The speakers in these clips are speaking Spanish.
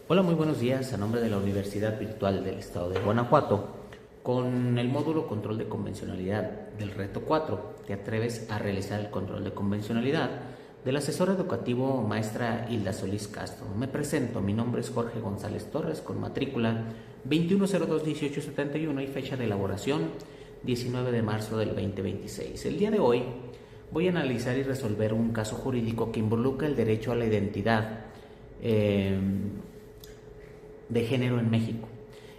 Hola, muy buenos días. A nombre de la Universidad Virtual del Estado de Guanajuato, con el módulo Control de Convencionalidad del Reto 4, ¿te atreves a realizar el control de convencionalidad? Del asesor educativo maestra Hilda Solís Castro. Me presento, mi nombre es Jorge González Torres, con matrícula 21021871 y fecha de elaboración 19 de marzo del 2026. El día de hoy voy a analizar y resolver un caso jurídico que involucra el derecho a la identidad de género en México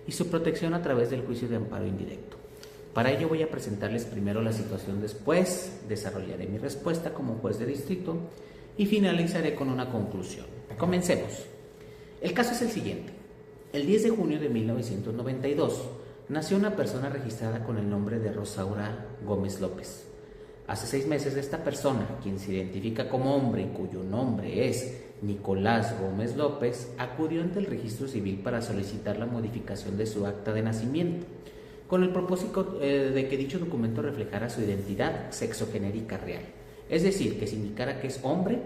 y su protección a través del juicio de amparo indirecto. Para ello voy a presentarles primero la situación, después desarrollaré mi respuesta como juez de distrito y finalizaré con una conclusión. Comencemos. El caso es el siguiente. El 10 de junio de 1992 nació una persona registrada con el nombre de Rosaura Gómez López. Hace 6 meses esta persona, quien se identifica como hombre y cuyo nombre es Nicolás Gómez López, acudió ante el registro civil para solicitar la modificación de su acta de nacimiento, con el propósito de que dicho documento reflejara su identidad sexogenérica real, es decir, que se indicara que es hombre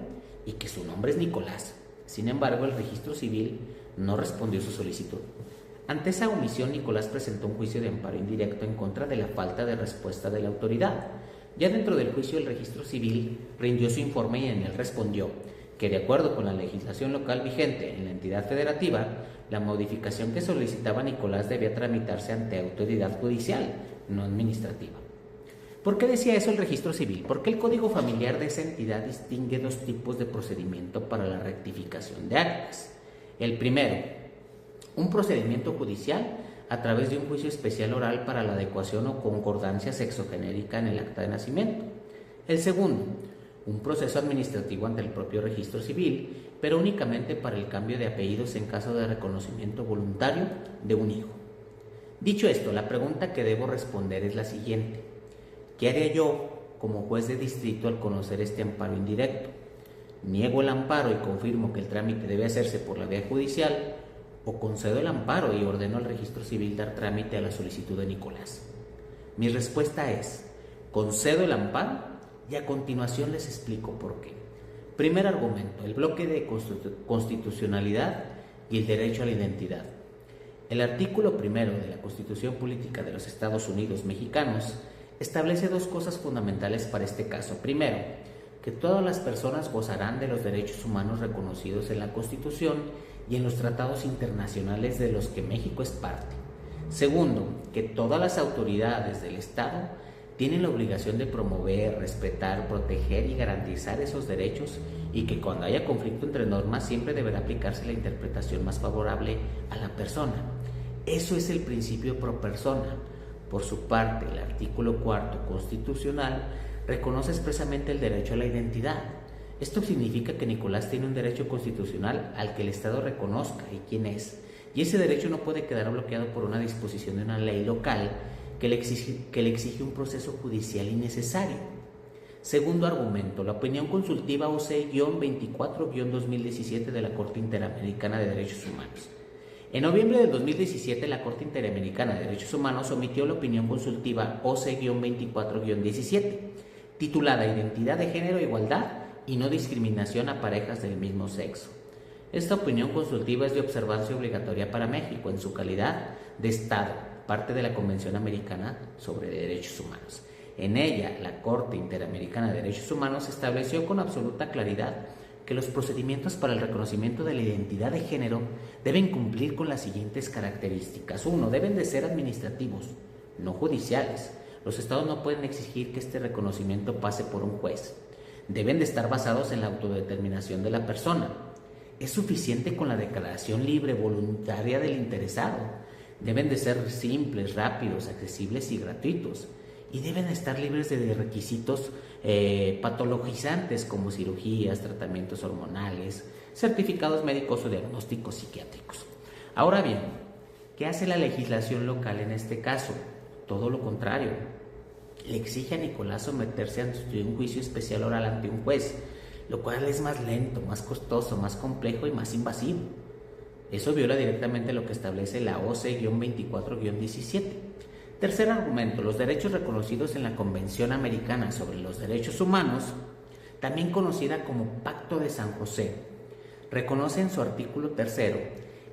y que su nombre es Nicolás. Sin embargo, el registro civil no respondió su solicitud. Ante esa omisión, Nicolás presentó un juicio de amparo indirecto en contra de la falta de respuesta de la autoridad. Ya dentro del juicio, el registro civil rindió su informe y en él respondió que, de acuerdo con la legislación local vigente en la entidad federativa, la modificación que solicitaba Nicolás debía tramitarse ante autoridad judicial, no administrativa. ¿Por qué decía eso el registro civil? Porque el código familiar de esa entidad distingue 2 tipos de procedimiento para la rectificación de actas. El primero, un procedimiento judicial a través de un juicio especial oral para la adecuación o concordancia sexogenérica en el acta de nacimiento. El segundo, un proceso administrativo ante el propio registro civil, pero únicamente para el cambio de apellidos en caso de reconocimiento voluntario de un hijo. Dicho esto, la pregunta que debo responder es la siguiente: ¿qué haría yo como juez de distrito al conocer este amparo indirecto? ¿Niego el amparo y confirmo que el trámite debe hacerse por la vía judicial, o concedo el amparo y ordeno al registro civil dar trámite a la solicitud de Nicolás? Mi respuesta es: concedo el amparo y a continuación les explico por qué. Primer argumento: el bloque de constitucionalidad y el derecho a la identidad. El artículo 1 de la Constitución Política de los Estados Unidos Mexicanos establece 2 cosas fundamentales para este caso. Primero, que todas las personas gozarán de los derechos humanos reconocidos en la Constitución y en los tratados internacionales de los que México es parte. Segundo, que todas las autoridades del Estado tienen la obligación de promover, respetar, proteger y garantizar esos derechos, y que cuando haya conflicto entre normas siempre deberá aplicarse la interpretación más favorable a la persona. Eso es el principio pro persona. Por su parte, el artículo 4 constitucional reconoce expresamente el derecho a la identidad. Esto significa que Nicolás tiene un derecho constitucional al que el Estado reconozca y quién es, y ese derecho no puede quedar bloqueado por una disposición de una ley local que le exige un proceso judicial innecesario. Segundo argumento, la opinión consultiva OC-24-2017 de la Corte Interamericana de Derechos Humanos. En noviembre del 2017, la Corte Interamericana de Derechos Humanos omitió la opinión consultiva OC-24-17, titulada Identidad de Género, Igualdad y no discriminación a parejas del mismo sexo. Esta opinión consultiva es de observancia obligatoria para México en su calidad de Estado, parte de la Convención Americana sobre Derechos Humanos. En ella, la Corte Interamericana de Derechos Humanos estableció con absoluta claridad que los procedimientos para el reconocimiento de la identidad de género deben cumplir con las siguientes características. 1. Deben de ser administrativos, no judiciales. Los estados no pueden exigir que este reconocimiento pase por un juez. Deben de estar basados en la autodeterminación de la persona. Es suficiente con la declaración libre, voluntaria del interesado. Deben de ser simples, rápidos, accesibles y gratuitos. Y deben estar libres de requisitos patologizantes como cirugías, tratamientos hormonales, certificados médicos o diagnósticos psiquiátricos. Ahora bien, ¿qué hace la legislación local en este caso? Todo lo contrario. Le exige a Nicolás someterse a un juicio especial oral ante un juez, lo cual es más lento, más costoso, más complejo y más invasivo. Eso viola directamente lo que establece la OC-24-17. Tercer argumento, los derechos reconocidos en la Convención Americana sobre los Derechos Humanos, también conocida como Pacto de San José, reconoce en su artículo 3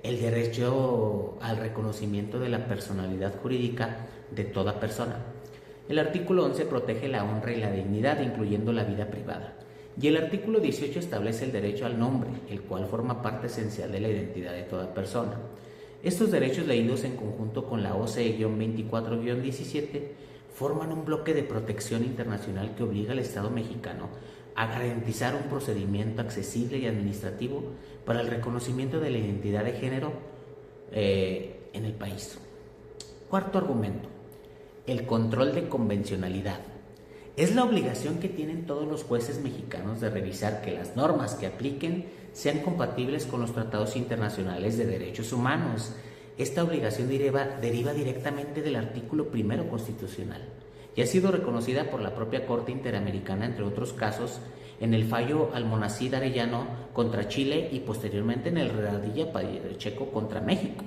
el derecho al reconocimiento de la personalidad jurídica de toda persona. El artículo 11 protege la honra y la dignidad, incluyendo la vida privada. Y el artículo 18 establece el derecho al nombre, el cual forma parte esencial de la identidad de toda persona. Estos derechos, leídos en conjunto con la OCE-24-17, forman un bloque de protección internacional que obliga al Estado mexicano a garantizar un procedimiento accesible y administrativo para el reconocimiento de la identidad de género en el país. Cuarto argumento: el control de convencionalidad. Es la obligación que tienen todos los jueces mexicanos de revisar que las normas que apliquen sean compatibles con los tratados internacionales de derechos humanos. Esta obligación deriva directamente del artículo 1 constitucional y ha sido reconocida por la propia Corte Interamericana, entre otros casos, en el fallo Almonacid Arellano contra Chile y posteriormente en el Radilla Pacheco contra México.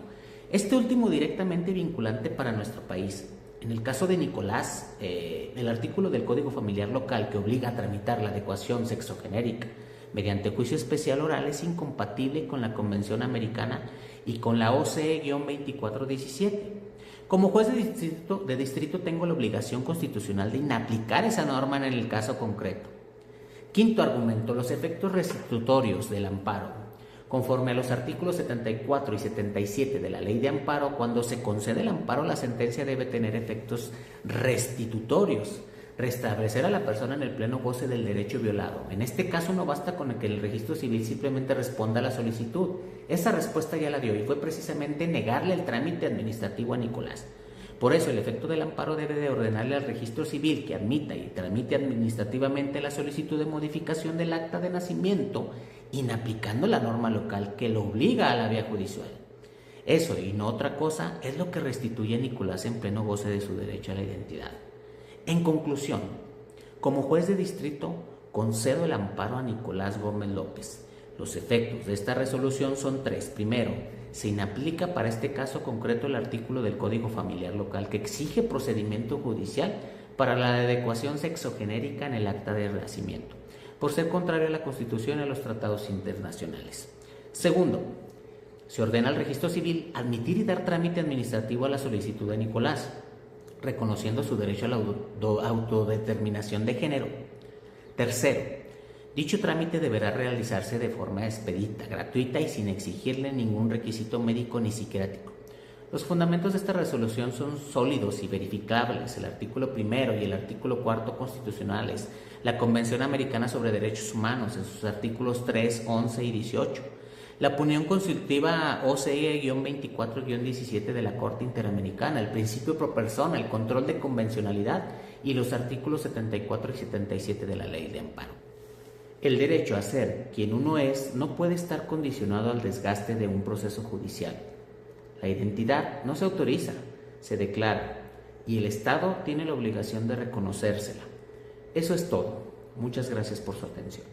Este último directamente vinculante para nuestro país. En el caso de Nicolás, el artículo del Código Familiar Local que obliga a tramitar la adecuación sexogenérica mediante juicio especial oral es incompatible con la Convención Americana y con la OCE-24-17. Como juez de distrito tengo la obligación constitucional de inaplicar esa norma en el caso concreto. Quinto argumento: los efectos restitutorios del amparo. Conforme a los artículos 74 y 77 de la Ley de Amparo, cuando se concede el amparo, la sentencia debe tener efectos restitutorios, restablecer a la persona en el pleno goce del derecho violado. En este caso no basta con que el registro civil simplemente responda a la solicitud. Esa respuesta ya la dio y fue precisamente negarle el trámite administrativo a Nicolás. Por eso el efecto del amparo debe de ordenarle al registro civil que admita y tramite administrativamente la solicitud de modificación del acta de nacimiento, inaplicando la norma local que lo obliga a la vía judicial. Eso y no otra cosa es lo que restituye a Nicolás en pleno goce de su derecho a la identidad. En conclusión, como juez de distrito, concedo el amparo a Nicolás Gómez López. Los efectos de esta resolución son tres. Primero, se inaplica para este caso concreto el artículo del Código Familiar Local que exige procedimiento judicial para la adecuación sexogenérica en el acta de nacimiento, por ser contrario a la Constitución y a los tratados internacionales. Segundo, se ordena al registro civil admitir y dar trámite administrativo a la solicitud de Nicolás, reconociendo su derecho a la autodeterminación de género. Tercero, dicho trámite deberá realizarse de forma expedita, gratuita y sin exigirle ningún requisito médico ni psiquiátrico. Los fundamentos de esta resolución son sólidos y verificables: el artículo 1 y el artículo 4 constitucionales, la Convención Americana sobre Derechos Humanos en sus artículos 3, 11 y 18, la opinión consultiva OCE-24-17 de la Corte Interamericana, el principio pro persona, el control de convencionalidad y los artículos 74 y 77 de la Ley de Amparo. El derecho a ser quien uno es no puede estar condicionado al desgaste de un proceso judicial. La identidad no se autoriza, se declara, y el Estado tiene la obligación de reconocérsela. Eso es todo. Muchas gracias por su atención.